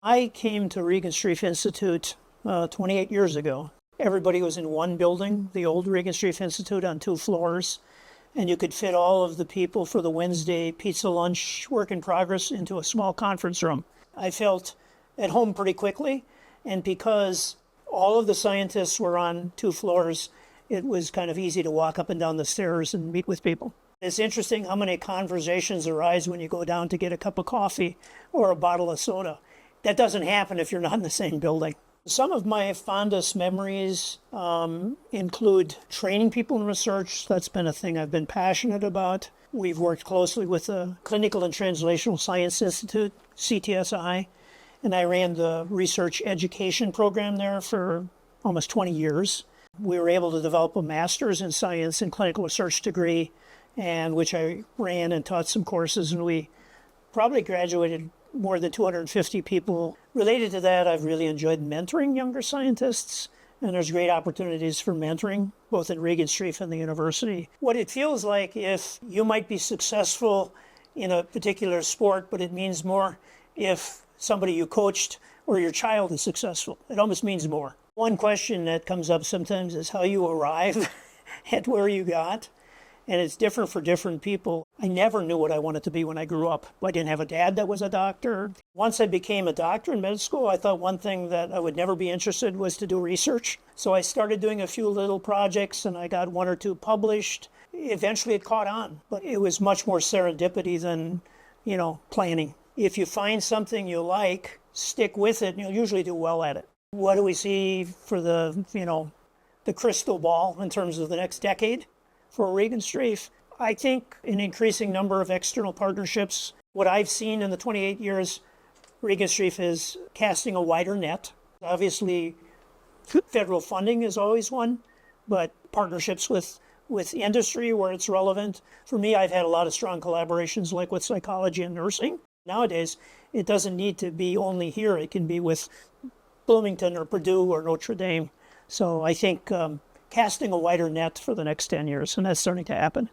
I came to Regenstrief Institute 28 years ago. Everybody was in one building, the old Regenstrief Institute on 2 floors, and you could fit all of the people for the Wednesday pizza lunch work in progress into a small conference room. I felt at home pretty quickly, and because all of the scientists were on 2 floors, it was kind of easy to walk up and down the stairs and meet with people. It's interesting how many conversations arise when you go down to get a cup of coffee or a bottle of soda. That doesn't happen if you're not in the same building. Some of my fondest memories include training people in research. That's been a thing I've been passionate about. We've worked closely with the Clinical and Translational Science Institute, CTSI, and I ran the research education program there for almost 20 years. We were able to develop a master's in science and clinical research degree, and which I ran and taught some courses, and we probably graduated more than 250 people. Related to that, I've really enjoyed mentoring younger scientists, and there's great opportunities for mentoring, both at Regenstrief and the university. What it feels like if you might be successful in a particular sport, but it means more if somebody you coached or your child is successful. It almost means more. One question that comes up sometimes is how you arrive at where you got. And it's different for different people. I never knew what I wanted to be when I grew up. I didn't have a dad that was a doctor. Once I became a doctor in med school, I thought one thing that I would never be interested was to do research. So I started doing a few little projects, and I got 1 or 2 published. Eventually it caught on, but it was much more serendipity than, planning. If you find something you like, stick with it, and you'll usually do well at it. What do we see for the crystal ball in terms of the next decade? For Regenstrief, I think an increasing number of external partnerships. What I've seen in the 28 years, Regenstrief is casting a wider net. Obviously, federal funding is always one, but partnerships with industry where it's relevant. For me, I've had a lot of strong collaborations like with psychology and nursing. Nowadays, it doesn't need to be only here. It can be with Bloomington or Purdue or Notre Dame. So I think casting a wider net for the next 10 years, and that's starting to happen.